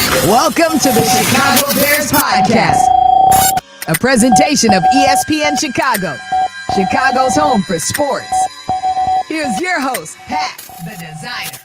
Welcome to the Chicago Bears Podcast, a presentation of ESPN Chicago, Chicago's home for sports. Here's your host, Pat, the designer.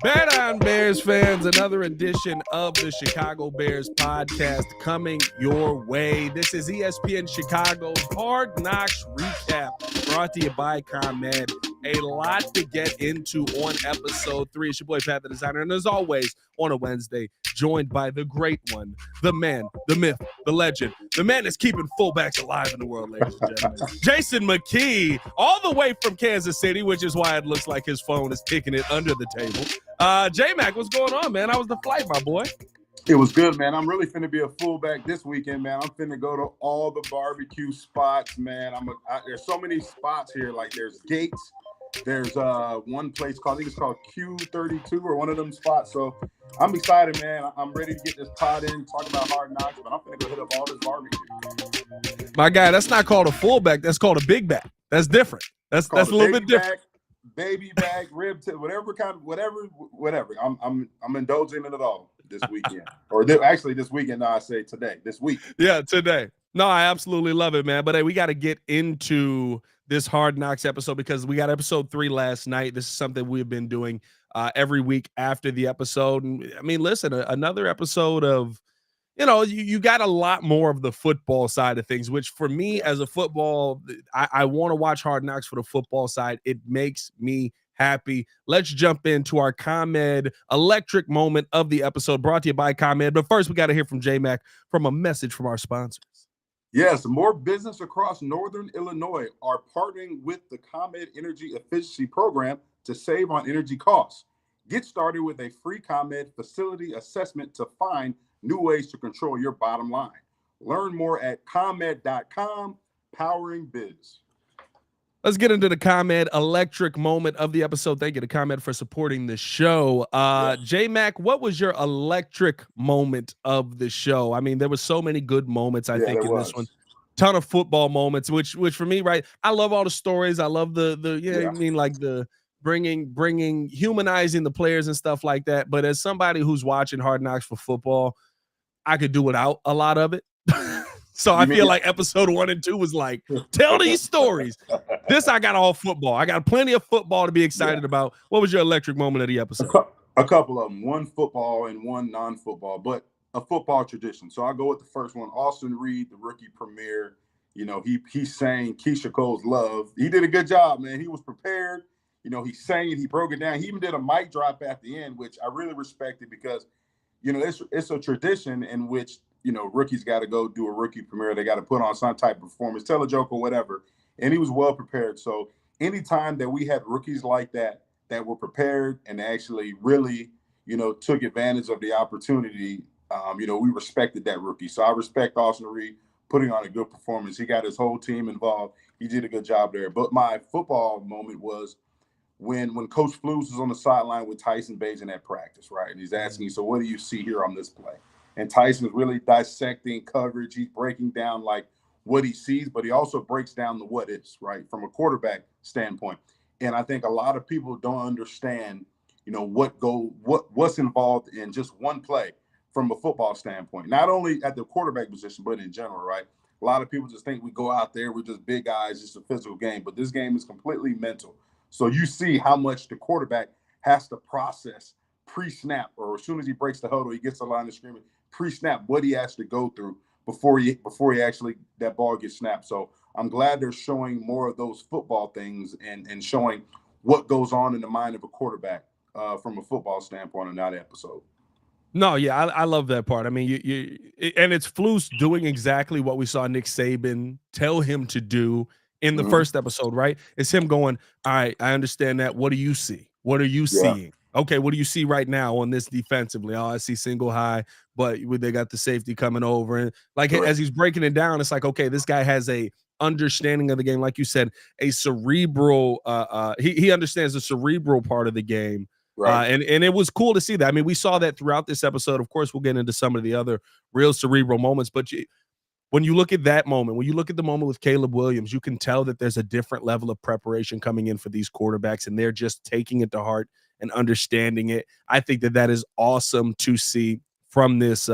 Bet on Bears fans, another edition of the Chicago Bears podcast coming your way. This is ESPN Chicago's Hard Knocks Recap, brought to you by ComEd. A lot to get into on episode 3. It's your boy Pat the Designer, and as always, on a Wednesday, joined by the great one, the man, the myth, the legend, the man that's keeping fullbacks alive in the world, ladies and gentlemen. Jason McKie, all the way from Kansas City, which is why it looks like his phone is kicking it under the table. J Mack, what's going on, man? How was the flight, my boy? It was good, man. I'm really finna be a fullback this weekend, man. I'm finna go to all the barbecue spots, man. There's so many spots here. Like there's Gates. There's one place called, I think it's called Q32 or one of them spots. So I'm excited, man. I'm ready to get this pod in, talk about Hard Knocks, but I'm finna go hit up all this barbecue. My guy, that's not called a fullback. That's called a big back. That's different. That's a little bit different. Baby back, rib tip, whatever. I'm indulging in it all this weekend, actually this weekend. No, I say today, this week. Yeah, today. No, I absolutely love it, man. But hey, we got to get into this Hard Knocks episode because we got episode 3 last night. This is something we've been doing every week after the episode. And I mean, listen, another episode of, you got a lot more of the football side of things, which for me as a football, I want to watch Hard Knocks for the football side. It makes me happy. Let's jump into our ComEd electric moment of the episode, brought to you by ComEd. But first, we got to hear from J Mack from a message from our sponsors. Yes, more business across Northern Illinois are partnering with the ComEd Energy Efficiency Program to save on energy costs. Get started with a free ComEd facility assessment to find new ways to control your bottom line. Learn more at ComEd.com, powering biz. Let's get into the ComEd electric moment of the episode. Thank you to ComEd for supporting the show. J Mack, what was your electric moment of the show? I mean, there were so many good moments, I think, in this one. Ton of football moments, which for me, right? I love all the stories. I love the bringing humanizing the players and stuff like that. But as somebody who's watching Hard Knocks for football, I could do without a lot of it. So I feel like episode 1 and 2 was like, tell these stories. This, I got all football. I got plenty of football to be excited about. What was your electric moment of the episode? A couple of them. One football and one non-football, but a football tradition. So I'll go with the first one. Austin Reed, the rookie premier, he sang Keisha Cole's Love. He did a good job, man. He was prepared. He sang it. He broke it down. He even did a mic drop at the end, which I really respected because, it's a tradition in which, rookies got to go do a rookie premiere. They got to put on some type of performance, tell a joke or whatever. And he was well prepared. So anytime that we had rookies like that were prepared and actually really, took advantage of the opportunity, we respected that rookie. So I respect Austin Reed putting on a good performance. He got his whole team involved. He did a good job there. But my football moment was when Coach Flus was on the sideline with Tyson Bagent at practice, right? And he's asking, so what do you see here on this play? And Tyson is really dissecting coverage. He's breaking down like what he sees, but he also breaks down the what ifs, right, from a quarterback standpoint. And I think a lot of people don't understand, what's involved in just one play from a football standpoint, not only at the quarterback position, but in general, right? A lot of people just think we go out there, we're just big guys, it's a physical game, but this game is completely mental. So you see how much the quarterback has to process pre-snap, or as soon as he breaks the huddle, he gets the line of scrimmage, pre-snap, what he has to go through before he actually, that ball gets snapped. So I'm glad they're showing more of those football things and showing what goes on in the mind of a quarterback from a football standpoint in that episode. No, yeah, I love that part. I mean, and it's Flus doing exactly what we saw Nick Saban tell him to do in the first episode, right? It's him going, all right, I understand that. What do you see? What are you seeing? Okay, what do you see right now on this defensively? Oh, I see single high, but they got the safety coming over. And like as he's breaking it down, it's like, okay, this guy has a understanding of the game. Like you said, a cerebral, he understands the cerebral part of the game. Right. And it was cool to see that. I mean, we saw that throughout this episode. Of course, we'll get into some of the other real cerebral moments, but when you look at that moment, when you look at the moment with Caleb Williams, you can tell that there's a different level of preparation coming in for these quarterbacks, and they're just taking it to heart and understanding it. I think that is awesome to see from this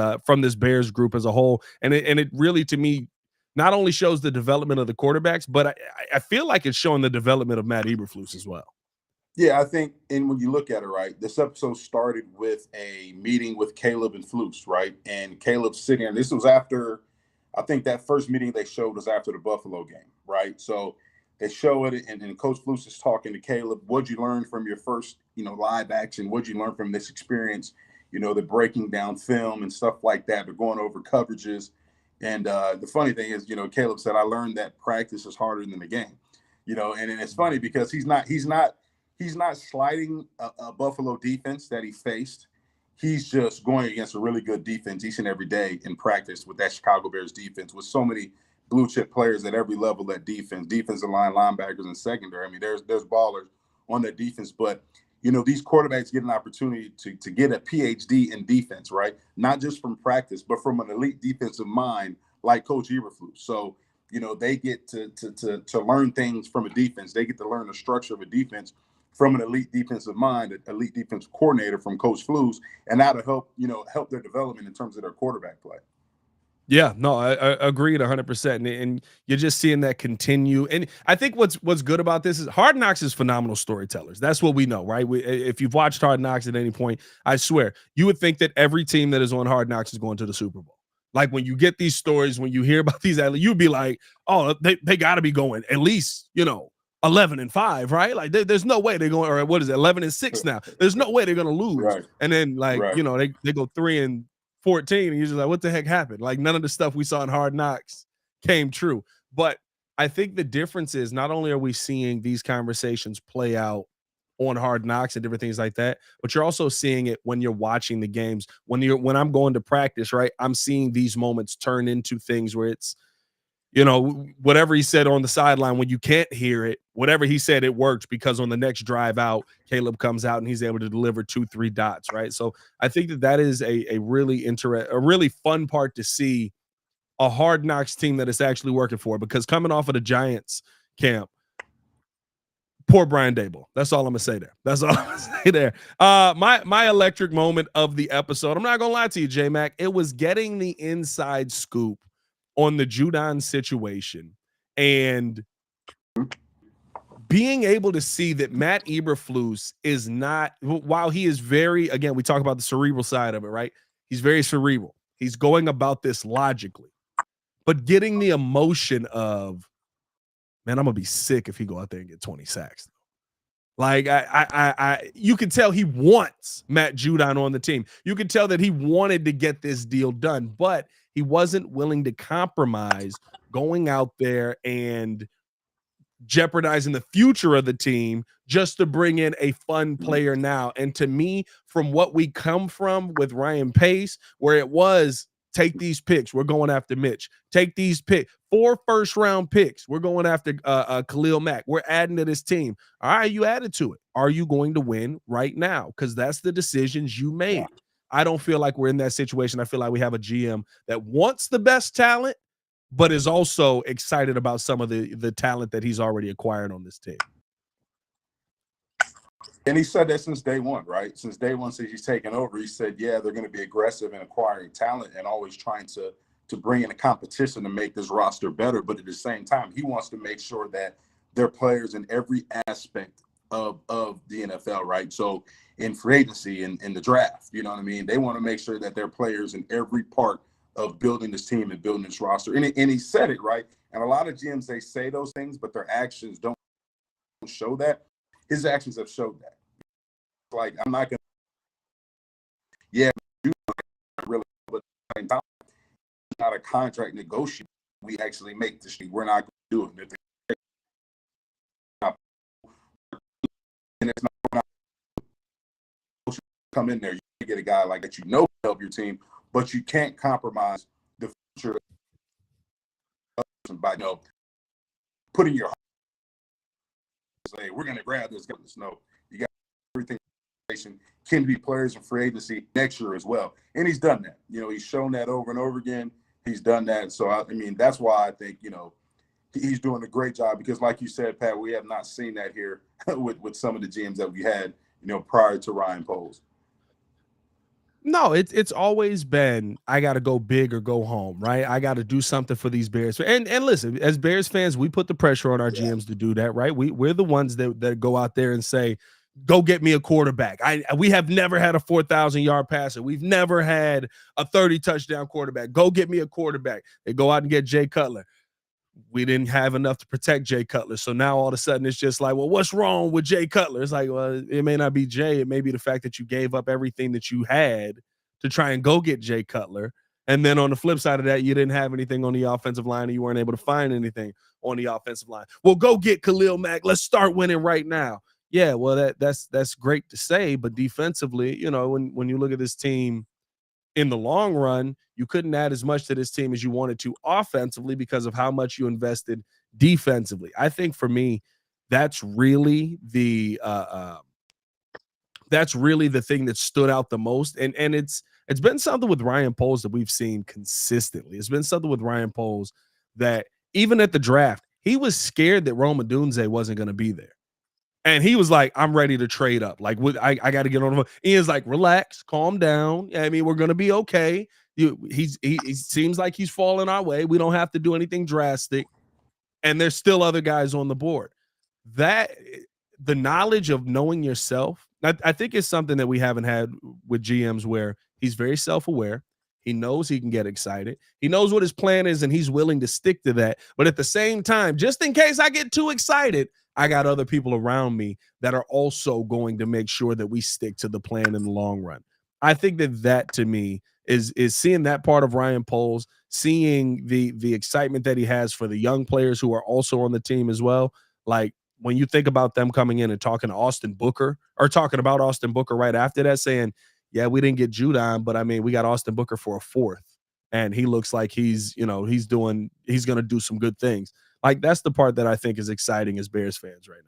Bears group as a whole, and it really, to me, not only shows the development of the quarterbacks, but I feel like it's showing the development of Matt Eberflus as well. Yeah, I think, and when you look at it, right, this episode started with a meeting with Caleb and Flus, right? And Caleb's sitting there. This was after, I think that first meeting they showed was after the Buffalo game, right? So they show it, and Coach Flus is talking to Caleb. What'd you learn from your first, live action? What'd you learn from this experience? The breaking down film and stuff like that. They're going over coverages. And the funny thing is, Caleb said, I learned that practice is harder than the game, and it's funny because he's not sliding a Buffalo defense that he faced. He's just going against a really good defense each and every day in practice with that Chicago Bears defense, with so many blue chip players at every level of that defense, defensive line, linebackers, and secondary. I mean, there's ballers on that defense, but these quarterbacks get an opportunity to get a PhD in defense, right? Not just from practice, but from an elite defensive mind like Coach Eberflus. So, they get to learn things from a defense. They get to learn the structure of a defense from an elite defensive mind, an elite defensive coordinator from Coach Flus, and that'll help their development in terms of their quarterback play. Yeah, no, I agreed 100%, and you're just seeing that continue. And I think what's good about this is Hard Knocks is phenomenal storytellers. That's what we know, right? If you've watched Hard Knocks at any point, I swear you would think that every team that is on Hard Knocks is going to the Super Bowl. Like when you get these stories, when you hear about these, you'd be like, oh, they got to be going at least 11-5, right? Like there's no way they're going, or what is it, 11-6 now? There's no way they're going to lose. Right. And then they go 3-14, and you're just like, what the heck happened? Like none of the stuff we saw in Hard Knocks came true. But I think the difference is not only are we seeing these conversations play out on Hard Knocks and different things like that, but you're also seeing it when you're watching the games. When I'm going to practice, right? I'm seeing these moments turn into things where it's, whatever he said on the sideline, when you can't hear it, whatever he said, it worked because on the next drive out, Caleb comes out and he's able to deliver 2-3 dots, right? So I think that is a really fun part to see a Hard Knocks team that is actually working for, because coming off of the Giants camp, poor Brian Daboll. That's all I'm gonna say there. That's all I'm gonna say there. My electric moment of the episode, I'm not gonna lie to you, J Mack, it was getting the inside scoop on the Judon situation and being able to see that Matt Eberflus is not, while he is very, again, we talk about the cerebral side of it, right? He's very cerebral. He's going about this logically, but getting the emotion of, man, I'm gonna be sick if he go out there and get 20 sacks. Like you can tell he wants Matt Judon on the team. You can tell that he wanted to get this deal done, but he wasn't willing to compromise going out there and jeopardizing the future of the team just to bring in a fun player now. And to me, from what we come from with Ryan Pace, where it was, take these picks, we're going after Mitch. Take these picks, 4 first-round picks, we're going after Khalil Mack. We're adding to this team. All right, you added to it. Are you going to win right now? Because that's the decisions you made. I don't feel like we're in that situation. I feel like we have a GM that wants the best talent, but is also excited about some of the talent that he's already acquired on this team. And he said that since day one, right? Since day one, since he's taken over, he said, yeah, they're going to be aggressive in acquiring talent and always trying to bring in a competition to make this roster better. But at the same time, he wants to make sure that they're players in every aspect of the NFL, right? So in free agency and in the draft, you know what I mean? They want to make sure that they're players in every part of building this team and building this roster. And he said it, right? And a lot of GMs, they say those things, but their actions don't show that. His actions have showed that. Like, I'm not going to, yeah, really, but at the same time, it's not a contract negotiation. We actually make this thing. We're not going to do it. And it's not come in there. You get a guy like that, help your team, but you can't compromise the future by putting your heart. Say, we're going to grab this guy. No, you got everything. Can be players in free agency next year as well. And he's done that. He's shown that over and over again. He's done that. So, I mean, that's why I think, he's doing a great job because, like you said, Pat, we have not seen that here with some of the GMs that we had, prior to Ryan Poles. No, it's always been I got to go big or go home, right? I got to do something for these Bears. And listen, as Bears fans, we put the pressure on our GMs to do that, right? We're the ones that go out there and say, go get me a quarterback. We have never had a 4,000-yard passer. We've never had a 30-touchdown quarterback. Go get me a quarterback. They go out and get Jay Cutler. We didn't have enough to protect Jay Cutler. So now all of a sudden it's just like, well, what's wrong with Jay Cutler? It's like, well, it may not be Jay. It may be the fact that you gave up everything that you had to try and go get Jay Cutler. And then on the flip side of that, you didn't have anything on the offensive line and you weren't able to find anything on the offensive line. Well, go get Khalil Mack. Let's start winning right now. Yeah, well, that's great to say, but defensively, when you look at this team in the long run, you couldn't add as much to this team as you wanted to offensively because of how much you invested defensively. I think for me, that's really the thing that stood out the most. And it's been something with Ryan Poles that we've seen consistently. It's been something with Ryan Poles that even at the draft, he was scared that Rome Odunze wasn't going to be there. And he was like, I'm ready to trade up. Like, I got to get on the phone. Ian's like, relax, calm down. I mean, we're going to be okay. He seems like he's falling our way. We don't have to do anything drastic. And there's still other guys on the board. That the knowledge of knowing yourself, I think is something that we haven't had with GMs where he's very self-aware. He knows he can get excited. He knows what his plan is, and he's willing to stick to that. But at the same time, just in case I get too excited, I got other people around me that are also going to make sure that we stick to the plan in the long run. I think that to me is seeing that part of Ryan Poles, seeing the excitement that he has for the young players who are also on the team as well. Like when you think about them coming in and talking to Austin Booker or talking about Austin Booker right after that, saying, yeah, we didn't get Judon, but I mean, we got Austin Booker for a fourth. And he looks like he's going to do some good things. Like, that's the part that I think is exciting as Bears fans right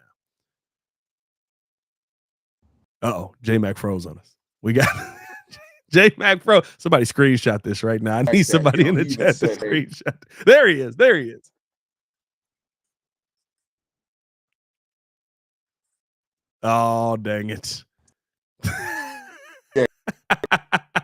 now. Uh-oh, J Mack froze on us. We got J Mack froze. Somebody screenshot this right now. I need somebody in the chat to screenshot. There he is. There he is. Oh, dang it.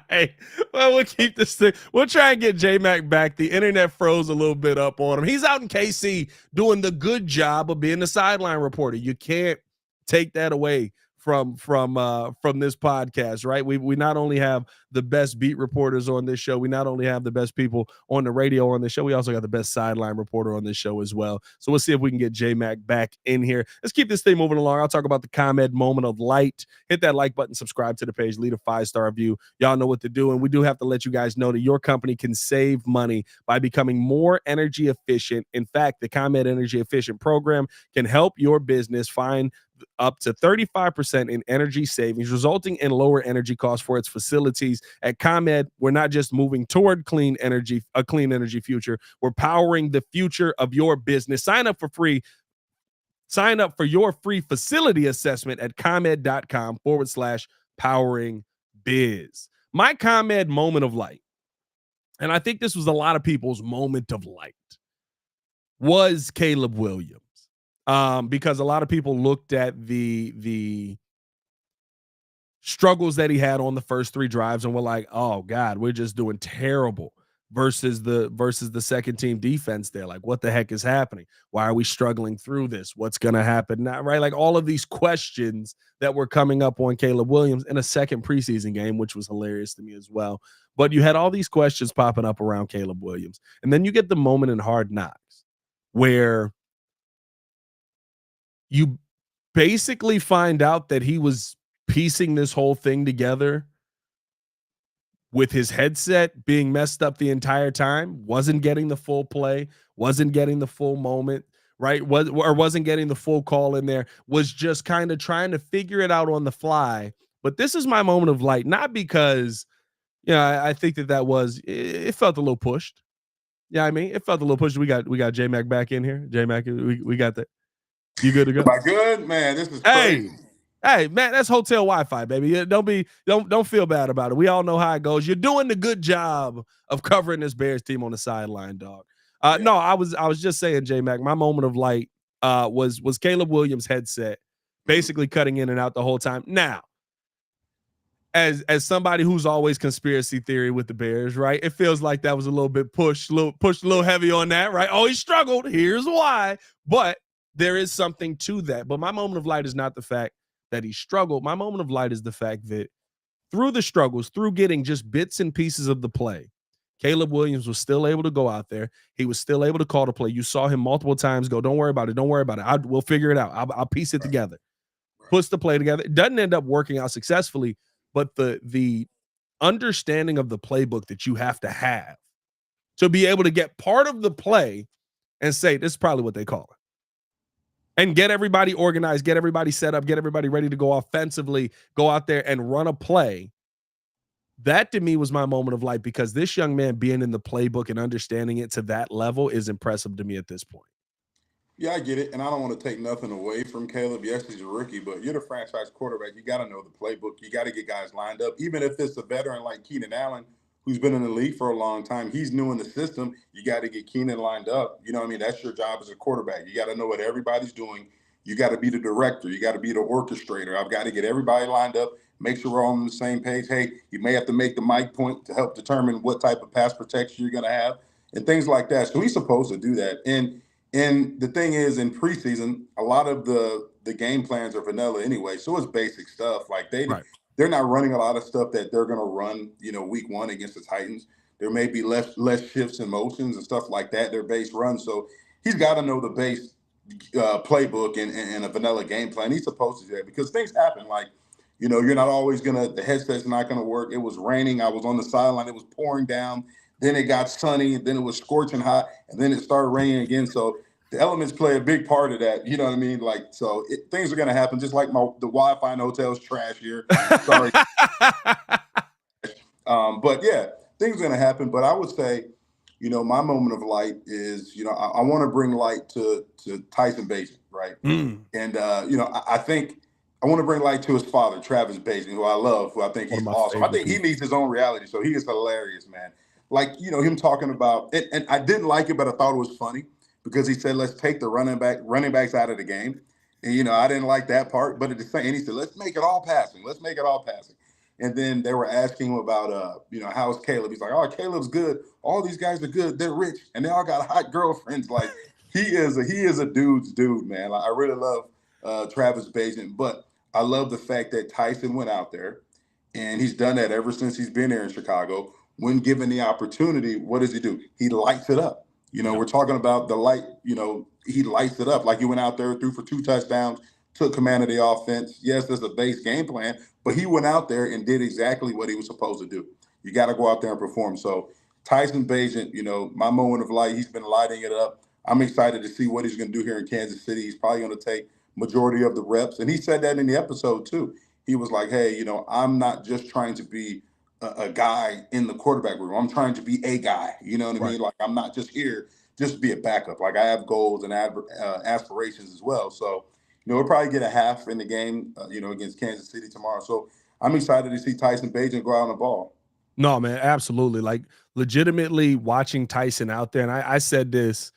Hey, well, we'll keep this thing. We'll try and get J Mack back. The internet froze a little bit up on him. He's out in KC doing the good job of being the sideline reporter. You can't take that away from this podcast, right? We not only have the best beat reporters on this show, we not only have the best people on the radio on this show, we also got the best sideline reporter on this show as well. So we'll see if we can get J Mack back in here. Let's keep this thing moving along. I'll talk about the ComEd moment of light. Hit that like button, subscribe to the page, leave a 5-star review. Y'all know what to do. And we do have to let you guys know that your company can save money by becoming more energy efficient. In fact, the ComEd Energy Efficient program can help your business find up to 35% in energy savings, resulting in lower energy costs for its facilities. At ComEd, we're not just moving toward a clean energy future. We're powering the future of your business. Sign up for your free facility assessment at ComEd.com/powering biz. My ComEd moment of light, and I think this was a lot of people's moment of light, was Caleb Williams. Because a lot of people looked at the struggles that he had on the first 3 drives and were like, oh God, we're just doing terrible versus the second team defense there. Like, what the heck is happening? Why are we struggling through this? What's going to happen now? Right. Like all of these questions that were coming up on Caleb Williams in a second preseason game, which was hilarious to me as well. But you had all these questions popping up around Caleb Williams. And then you get the moment in Hard Knocks where you basically find out that he was piecing this whole thing together with his headset being messed up the entire time, wasn't getting the full play, wasn't getting the full moment, right? Wasn't getting the full call in there, was just kind of trying to figure it out on the fly. But this is my moment of light, not because, I think that it felt a little pushed. Yeah, I mean, it felt a little pushed. We got J Mack back in here. J Mack, we got that. You good to go? Am I good, man? This is crazy. Hey, man, that's hotel Wi-Fi, baby. Don't feel bad about it. We all know how it goes. You're doing the good job of covering this Bears team on the sideline, dog. No, I was just saying, J Mack, my moment of light was Caleb Williams' headset basically cutting in and out the whole time. Now, as somebody who's always conspiracy theory with the Bears, right? It feels like that was a little bit pushed a little heavy on that, right? Oh, he struggled. Here's why. But there is something to that. But my moment of light is not the fact that he struggled. My moment of light is the fact that through the struggles, through getting just bits and pieces of the play, Caleb Williams was still able to go out there. He was still able to call the play. You saw him multiple times go, don't worry about it. Don't worry about it. We'll figure it out. I'll piece it together. Puts the play together. It doesn't end up working out successfully, but the understanding of the playbook that you have to be able to get part of the play and say, this is probably what they call it. And get everybody organized, get everybody set up, get everybody ready to go offensively, go out there and run a play. That to me was my moment of light because this young man being in the playbook and understanding it to that level is impressive to me at this point. Yeah, I get it. And I don't want to take nothing away from Caleb. Yes, he's a rookie, but you're the franchise quarterback. You got to know the playbook. You got to get guys lined up. Even if it's a veteran like Keenan Allen, who's been in the league for a long time, he's new in the system. You got to get Keenan lined up. You know what I mean? That's your job as a quarterback. You got to know what everybody's doing. You got to be the director. You got to be the orchestrator. I've got to get everybody lined up, make sure we're all on the same page. Hey, you may have to make the mic point to help determine what type of pass protection you're going to have and things like that. So he's supposed to do that. And the thing is, in preseason, a lot of the game plans are vanilla anyway. So it's basic stuff. Like they're not running a lot of stuff that they're going to run, week one against the Titans. There may be less shifts and motions and stuff like that. Their base run. So he's got to know the base playbook and a vanilla game plan. He's supposed to do that because things happen. Like, you're not always the headset's not going to work. It was raining. I was on the sideline. It was pouring down. Then it got sunny. Then it was scorching hot. And then it started raining again. So the elements play a big part of that. You know what I mean? Like, so things are going to happen. Just like the Wi-Fi in hotels trash here. Sorry. But yeah, things are going to happen. But I would say, my moment of light is, I want to bring light to Tyson Bagent, right? And, I think I want to bring light to his father, Travis Bagent, who I love, who I think he's awesome. I think he needs his own reality show. He is hilarious, man. Like, him talking about it, and I didn't like it, but I thought it was funny because he said, let's take the running backs out of the game. And, I didn't like that part, but at the same, and he said, let's make it all passing. Let's make it all passing. And then they were asking him about, how's Caleb? He's like, oh, Caleb's good. All these guys are good. They're rich. And they all got hot girlfriends. Like, he is a dude's dude, man. Like, I really love Travis Bagent. But I love the fact that Tyson went out there, and he's done that ever since he's been here in Chicago. When given the opportunity, what does he do? He lights it up. We're talking about the light, he lights it up. Like, he went out there, threw for 2 touchdowns, took command of the offense. Yes, there's a base game plan, but he went out there and did exactly what he was supposed to do. You got to go out there and perform. So Tyson Bagent, my moment of light, he's been lighting it up. I'm excited to see what he's going to do here in Kansas City. He's probably going to take majority of the reps. And he said that in the episode too. He was like, hey, I'm not just trying to be a guy in the quarterback room. I'm trying to be a guy. You know what I mean? Like, I'm not just here just to be a backup. Like, I have goals and aspirations as well. So, we'll probably get a half in the game, against Kansas City tomorrow. So I'm excited to see Tyson Bagent go out on the ball. No, man, absolutely. Like, legitimately watching Tyson out there. And I said this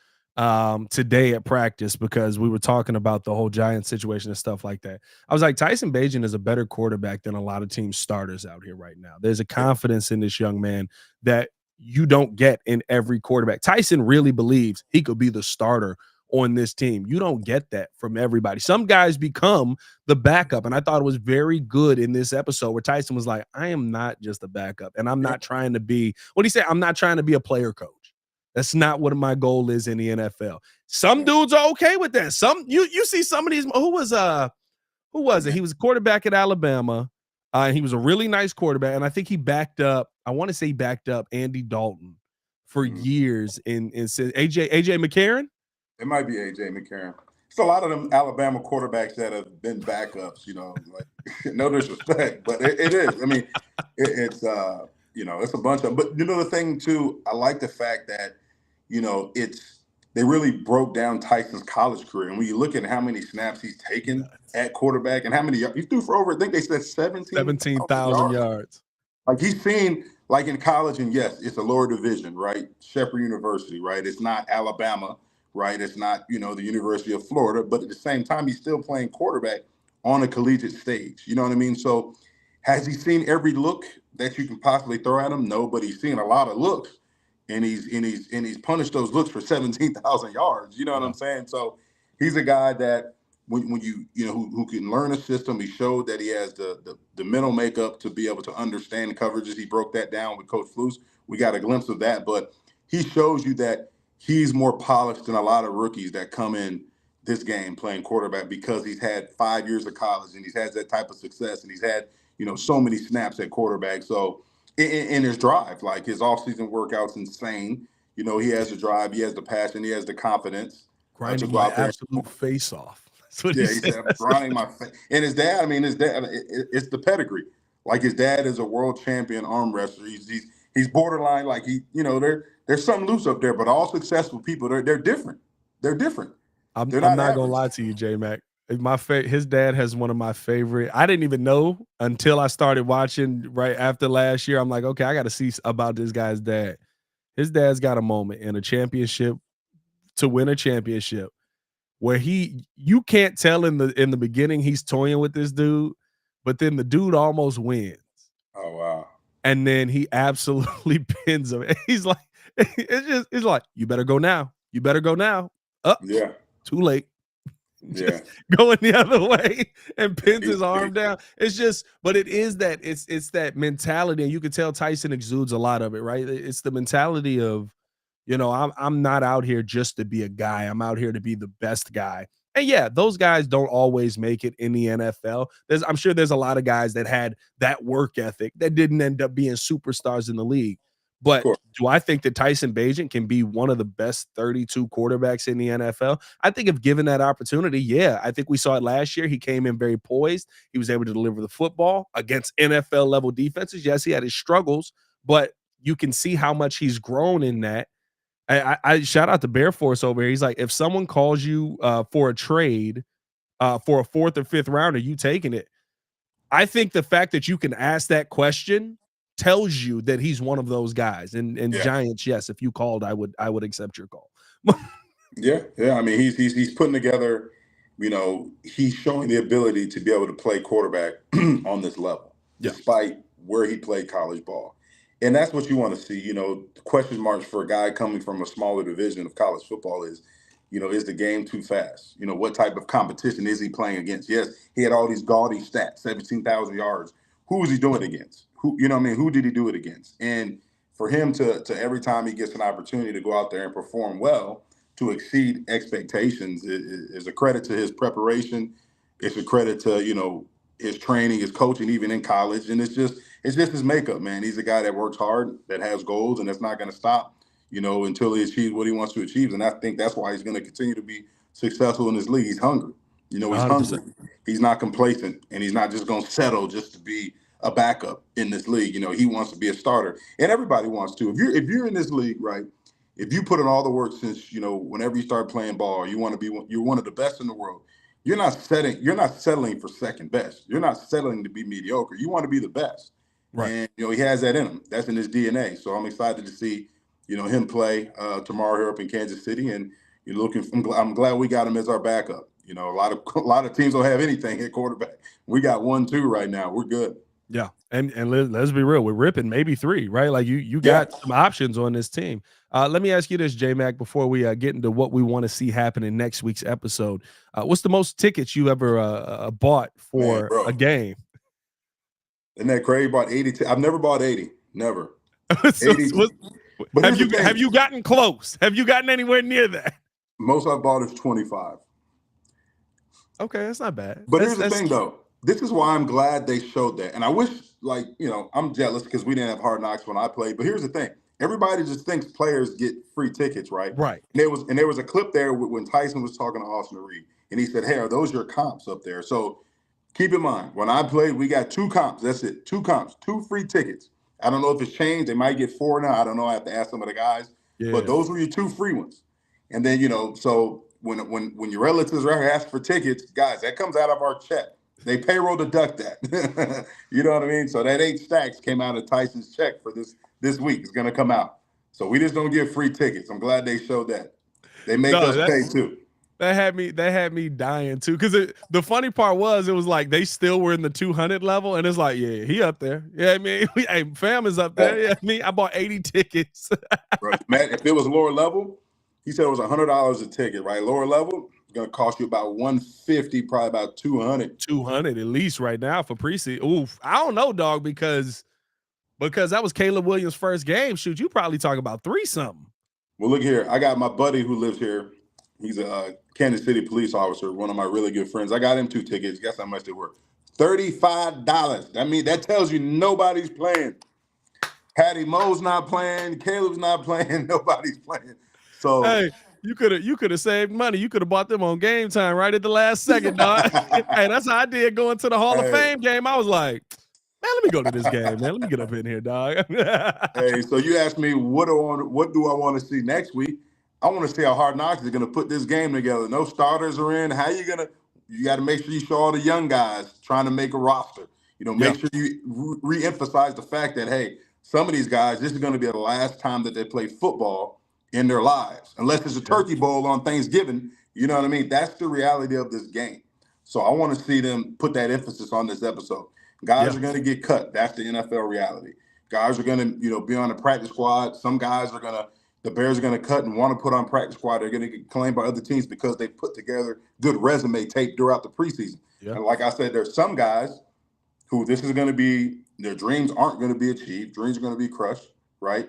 today at practice because we were talking about the whole Giants situation and stuff like that. I was like, Tyson Bagent is a better quarterback than a lot of team starters out here right now. There's a confidence in this young man that you don't get in every quarterback. Tyson really believes he could be the starter on this team. You don't get that from everybody. Some guys become the backup. And I thought it was very good in this episode where Tyson was like, I am not just a backup. And I'm not trying to be, what he said, I'm not trying to be a player coach. That's not what my goal is in the NFL. Some dudes are okay with that. Some you see some of these. Who was it? He was a quarterback at Alabama. And he was a really nice quarterback. And I think he backed up, I want to say he backed up Andy Dalton for years in AJ McCarron. It might be AJ McCarron. It's a lot of them Alabama quarterbacks that have been backups, like no disrespect, but it is. I mean, it's it's a bunch of, but the thing too, I like the fact that, they really broke down Tyson's college career. And when you look at how many snaps he's taken at quarterback and how many he threw for over, I think they said 17,000 yards. Like he's seen, like in college, and yes, it's a lower division, right? Shepherd University, right? It's not Alabama, right? It's not, the University of Florida, but at the same time, he's still playing quarterback on a collegiate stage. You know what I mean? So has he seen every look that you can possibly throw at him? No, but he's seen a lot of looks, and he's punished those looks for 17,000 yards. You know what I'm saying? So he's a guy that when you who can learn a system. He showed that he has the mental makeup to be able to understand coverages. He broke that down with Coach Flus. We got a glimpse of that, but he shows you that he's more polished than a lot of rookies that come in this game playing quarterback because he's had 5 years of college and he's had that type of success and he's had so many snaps at quarterback. So in his drive, like his offseason workout's insane. He has the drive, he has the passion, he has the confidence. Grinding my absolute face off. That's what he said. I'm grinding my face. And his dad, it's the pedigree. Like his dad is a world champion arm wrestler. He's borderline like there's something loose up there, but all successful people, they're different. They're different. I'm not gonna lie to you, J Mack. His dad has one of my favorite. I didn't even know until I started watching right after last year. I'm like, okay, I got to see about this guy's dad. His dad's got a moment in a championship to win a championship where you can't tell in the beginning he's toying with this dude, but then the dude almost wins. Oh wow. And then he absolutely pins him. He's like, it's like, you better go now. You better go now. Yeah. Too late. Yeah. Going the other way and pins his arm down. It's just, but it is that it's that mentality, and you can tell Tyson exudes a lot of it, right? It's the mentality of, I'm not out here just to be a guy. I'm out here to be the best guy. And yeah, those guys don't always make it in the NFL. I'm sure there's a lot of guys that had that work ethic that didn't end up being superstars in the league. But do I think that Tyson Bagent can be one of the best 32 quarterbacks in the NFL? I think if given that opportunity, yeah. I think we saw it last year. He came in very poised. He was able to deliver the football against NFL level defenses. Yes, he had his struggles, but you can see how much he's grown in that. I shout out to Bear Force over here. He's like, if someone calls you for a trade for a 4th or 5th rounder, you taking it. I think the fact that you can ask that question tells you that he's one of those guys. And Giants, yes, if you called, I would accept your call. Yeah. I mean, he's putting together, he's showing the ability to be able to play quarterback on this level, despite where he played college ball. And that's what you want to see. The question marks for a guy coming from a smaller division of college football is, is the game too fast? What type of competition is he playing against? Yes, he had all these gaudy stats, 17,000 yards. Who was he doing it against? Who did he do it against? And for him to every time he gets an opportunity to go out there and perform well, to exceed expectations is a credit to his preparation. It's a credit to, his training, his coaching, even in college. And it's just his makeup, man. He's a guy that works hard, that has goals, and that's not going to stop, until he achieves what he wants to achieve. And I think that's why he's going to continue to be successful in this league. He's hungry. He's 100%. Hungry. He's not complacent, and he's not just going to settle just to be a backup in this league. He wants to be a starter, and everybody wants to. If you're in this league, right, if you put in all the work since, whenever you start playing ball, you're one of the best in the world. You're not settling for second best. You're not settling to be mediocre. You want to be the best. Right. And, he has that in him. That's in his DNA. So I'm excited to see, him play tomorrow here up in Kansas City. And I'm glad we got him as our backup. A lot of teams don't have anything at quarterback. We got 1-2 right now. We're good. Yeah. And let's be real. We're ripping maybe 3, right? Like you got some options on this team. Let me ask you this, J Mack, before we get into what we want to see happen in next week's episode. What's the most tickets you ever bought for a game? Isn't that crazy? Bought 80. I've never bought 80. Never. So 80. But have you gotten close? Have you gotten anywhere near that? Most I've bought is 25. Okay, that's not bad. But here's the thing, though. This is why I'm glad they showed that. And I wish, I'm jealous because we didn't have Hard Knocks when I played. But here's the thing. Everybody just thinks players get free tickets, right? Right. And there was a clip there when Tyson was talking to Austin Reed. And he said, hey, are those your comps up there? So keep in mind, when I played, we got 2 comps. That's it. 2 comps, 2 free tickets. I don't know if it's changed. They might get 4 now. I don't know. I have to ask some of the guys. Yeah. But those were your 2 free ones. And then, so when your relatives are asking for tickets, guys, that comes out of our check. They payroll deduct that. You know what I mean? So that 8 stacks came out of Tyson's check for this week. It's going to come out. So we just don't give free tickets. I'm glad they showed that. They make us pay too. That had me dying too. Because the funny part was, it was like they still were in the 200 level, and it's like, yeah, he up there. Yeah, I mean, hey, fam is up there. Yeah, I mean, I bought 80 tickets. Bro, Matt, if it was lower level, he said it was $100 a ticket, right? Lower level, it's gonna cost you about $150, probably about $200. 200 at least right now for preseason. Oof, I don't know, dog, because that was Caleb Williams' first game. Shoot, you probably talk about 3 something. Well, look here. I got my buddy who lives here. He's a Kansas City police officer, one of my really good friends. I got him 2 tickets. Guess how much they were? $35. I mean, that tells you nobody's playing. Patty Moe's not playing. Caleb's not playing. Nobody's playing. So hey, you could have saved money. You could have bought them on Game Time right at the last second, dog. Hey, that's how I did going to the Hall of Fame game. I was like, man, let me go to this game, man. Let me get up in here, dog. Hey, so you asked me what do I want to see next week? I want to see how Hard Knocks is going to put this game together. No starters are in. How you got to make sure you show all the young guys trying to make a roster. Make sure you re-emphasize the fact that, hey, some of these guys, this is going to be the last time that they play football in their lives, unless it's a turkey bowl on Thanksgiving. You know what I mean? That's the reality of this game. So I want to see them put that emphasis on this episode. Guys are going to get cut. That's the NFL reality. Guys are going to, be on the practice squad. Some guys the Bears are going to cut and want to put on practice squad. They're going to get claimed by other teams because they put together good resume tape throughout the preseason. Yeah. And like I said, there's some guys who this is going to be, their dreams aren't going to be achieved. Dreams are going to be crushed, right?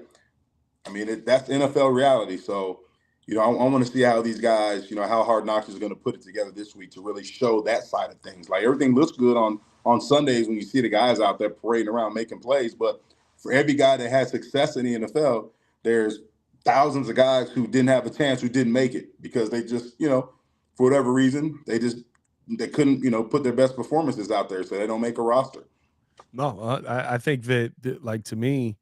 I mean, that's NFL reality. So, I want to see how these guys, how Hard Knocks is going to put it together this week to really show that side of things. Like, everything looks good on Sundays when you see the guys out there parading around making plays. But for every guy that has success in the NFL, there's thousands of guys who didn't have a chance, who didn't make it because they just, for whatever reason, they couldn't, put their best performances out there, so they don't make a roster. No, I think that, like, to me,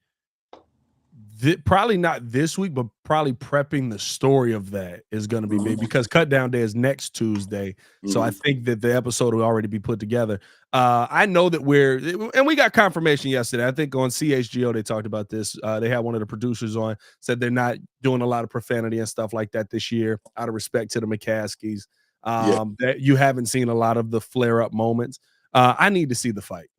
probably not this week, but probably prepping the story of that is going to be big because Cut Down Day is next Tuesday. So I think that the episode will already be put together. I know that we got confirmation yesterday. I think on CHGO, they talked about this. They had one of the producers on, said they're not doing a lot of profanity and stuff like that this year out of respect to the McCaskies. That you haven't seen a lot of the flare up moments. I need to see the fight.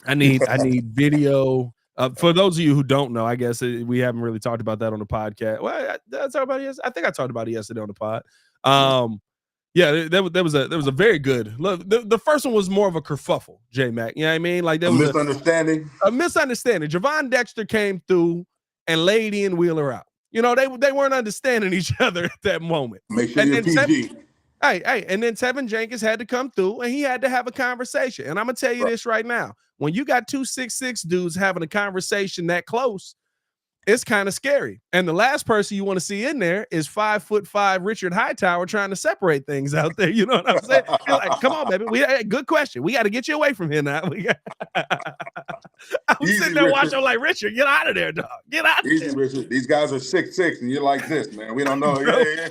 I need video. For those of you who don't know, I guess we haven't really talked about that on the podcast. Well, did I talk about it yesterday? I think I talked about it yesterday on the pod. There was a very good. The first one was more of a kerfuffle, J Mack. You know what I mean? Like, there was a misunderstanding. Javon Dexter came through and laid Ian Wheeler out. They weren't understanding each other at that moment. Make sure you're PG. And then Tevin Jenkins had to come through and he had to have a conversation. And I'm gonna tell you this right now: when you got 2 6'6" dudes having a conversation that close, it's kind of scary. And the last person you want to see in there is 5'5" Richard Hightower trying to separate things out there. You know what I'm saying? You're like, come on, baby. Good question. We got to get you away from here now. I'm sitting there watching like, Richard, get out of there, dog. Get out of there. Richard. These guys are 6'6", and you're like this, man. We don't know. Yeah.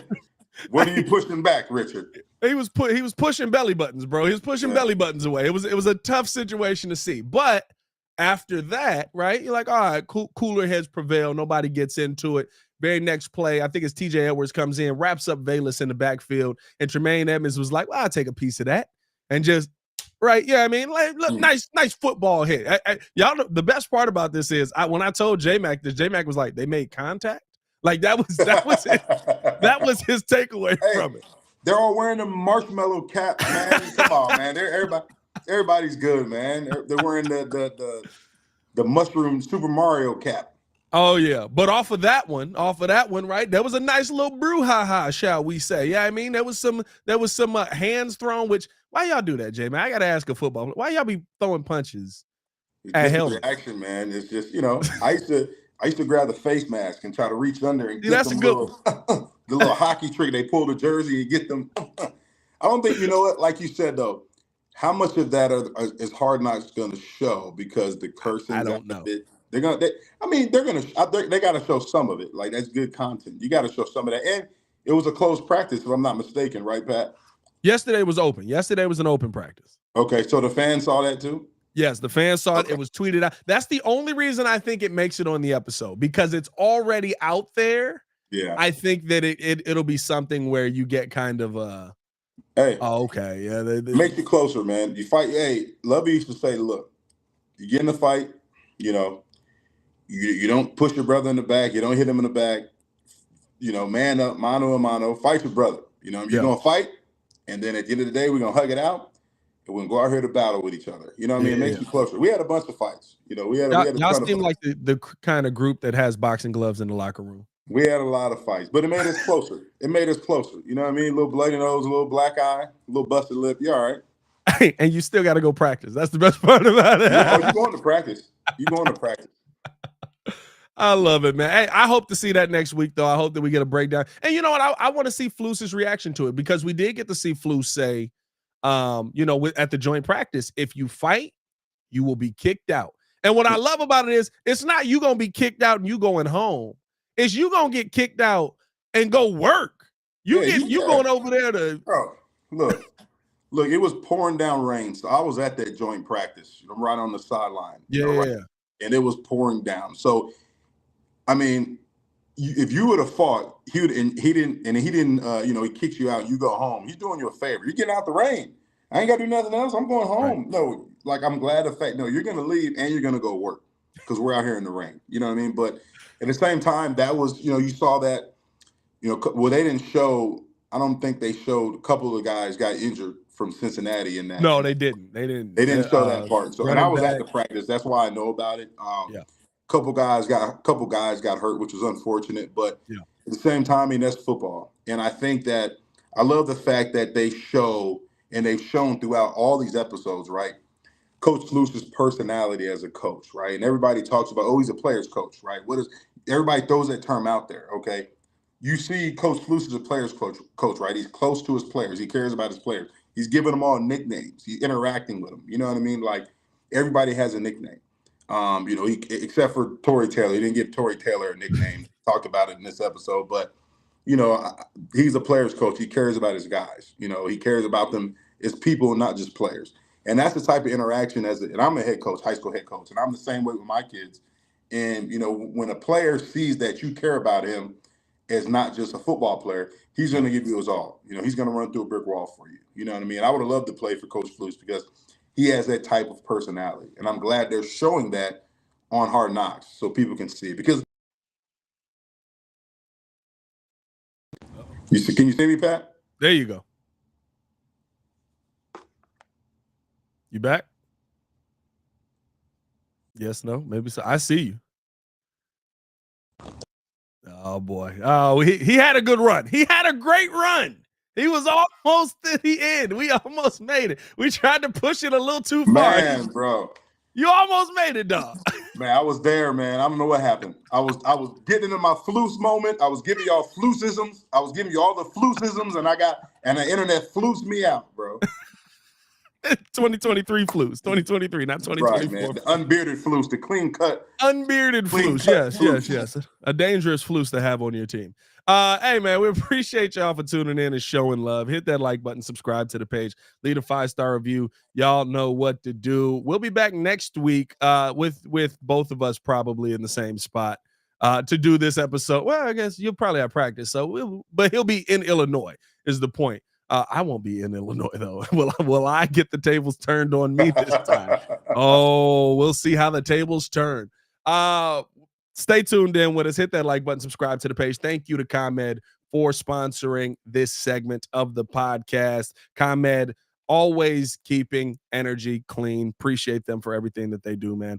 What are you pushing back, Richard? He was pushing belly buttons, bro. He was pushing belly buttons away. It was a tough situation to see. But after that, right, you're like, all right, cooler heads prevail. Nobody gets into it. Very next play, I think it's TJ Edwards comes in, wraps up Valus in the backfield, and Tremaine Edmonds was like, well, I'll take a piece of that. And just, right, yeah, I mean, like, look, nice football hit. Y'all know, the best part about this is when I told J Mack this, J Mack was like, they made contact. Like, that was his takeaway from it. They're all wearing a marshmallow cap, man. Come on, man. Everybody's good, man. They're wearing the mushroom Super Mario cap. Oh yeah, but off of that one, right? There was a nice little brouhaha, shall we say? Yeah, I mean, there was some hands thrown. Which, why y'all do that, Jay? Man, I gotta ask a football. Why y'all be throwing punches at helmets? Action, man. It's just, I used to grab the face mask and try to reach under and get that's them a good one. The little hockey trick. They pull the jersey and get them. I don't think, what, like you said, though, how much of that is Hard Knocks going to show because the cursing? I don't know. They got to show some of it. Like, that's good content. You got to show some of that. And It was a closed practice, if I'm not mistaken, right, Pat? Yesterday was open. Yesterday was an open practice. Okay, so the fans saw that too? Yes, the fans saw it. Okay. It was tweeted out. That's the only reason I think it makes it on the episode, because it's already out there. Yeah. I think that it'll be something where you get kind of hey, oh, okay, yeah, make you closer, man. You fight. Hey, Lovey used to say, look, you get in a fight, you know, you don't push your brother in the back, you don't hit him in the back, you know, man up, mano a mano, fight your brother. You know, you're gonna fight, and then at the end of the day, we're gonna hug it out. And we're gonna go out here to battle with each other. You know what I mean? It makes you closer. We had a bunch of fights. You know, we had y'all seem like the kind of group that has boxing gloves in the locker room. We had a lot of fights, but it made us closer. It made us closer. You know what I mean? A little bloody nose, a little black eye, a little busted lip. You all right? And you still got to go practice. That's the best part about it. You're going to practice. You're going to practice. I love it, man. Hey, I hope to see that next week, though. I hope that we get a breakdown. And you know what? I want to see Flus's reaction to it, because we did get to see Flus say, you know, at the joint practice, if you fight, you will be kicked out. And what I love about it is, it's not you gonna be kicked out and you going home. It's you gonna get kicked out and go work. You going over there to look. It was pouring down rain, so I was at that joint practice. I'm right on the sideline. Right? And it was pouring down. So, I mean, if you would have fought, he didn't, you know, he kicks you out, you go home. He's doing you a favor. You're getting out the rain. I ain't got to do nothing else. I'm going home. Right. No, like, I'm glad the fact, no, you're going to leave and you're going to go work, because we're out here in the rain. You know what I mean? But at the same time, that was, you know, you saw that, you know, well, they didn't show, I don't think they showed, a couple of guys got injured from Cincinnati in that. No, they didn't. They didn't show that part. So, and I was at the practice. That's why I know about it. Couple guys got hurt, which was unfortunate. But at the same time, I mean, that's football. And I think that I love the fact that they show, and they've shown throughout all these episodes, right, Coach Flus's personality as a coach, right? And everybody talks about, oh, he's a player's coach, right? Everybody throws that term out there, okay? You see Coach Flus as a player's coach, right? He's close to his players. He cares about his players. He's giving them all nicknames. He's interacting with them. You know what I mean? Like, everybody has a nickname. You know, except for Tory Taylor. He didn't give Tory Taylor a nickname. Talked about it in this episode. But, you know, he's a player's coach. He cares about his guys. You know, he cares about them as people, not just players. And that's the type of interaction and I'm a head coach, high school head coach, and I'm the same way with my kids. And, you know, when a player sees that you care about him as not just a football player, he's going to give you his all. You know, he's going to run through a brick wall for you. You know what I mean? I would have loved to play for Coach Flus, because he has that type of personality. And I'm glad they're showing that on Hard Knocks so people can see it. Because can you see me, Pat? There you go. You back? Yes, no, maybe so. I see you. Oh boy. Oh, he had a good run. He had a great run. He was almost to the end. We almost made it. We tried to push it a little too far. Man, bro. You almost made it, dog. Man, I was there, man. I don't know what happened. I was getting into my Flus moment. I was giving y'all Flusisms. I was giving you all the Flusisms, and the internet flused me out, bro. 2023 Flus. 2023, not 2024. Right, man. The unbearded Flus, the clean cut. Unbearded Flus. Yes. A dangerous Flus to have on your team. Hey, man, we appreciate y'all for tuning in and showing love. Hit that like button, subscribe to the page, leave a 5-star review. Y'all know what to do. We'll be back next week with both of us probably in the same spot to do this episode. Well, I guess you'll probably have practice, but he'll be in Illinois is the point. I won't be in Illinois, though. Will I get the tables turned on me this time? Oh, we'll see how the tables turn. Stay tuned in with us. Hit that like button, subscribe to the page. Thank you to ComEd for sponsoring this segment of the podcast. ComEd, always keeping energy clean. Appreciate them for everything that they do, man.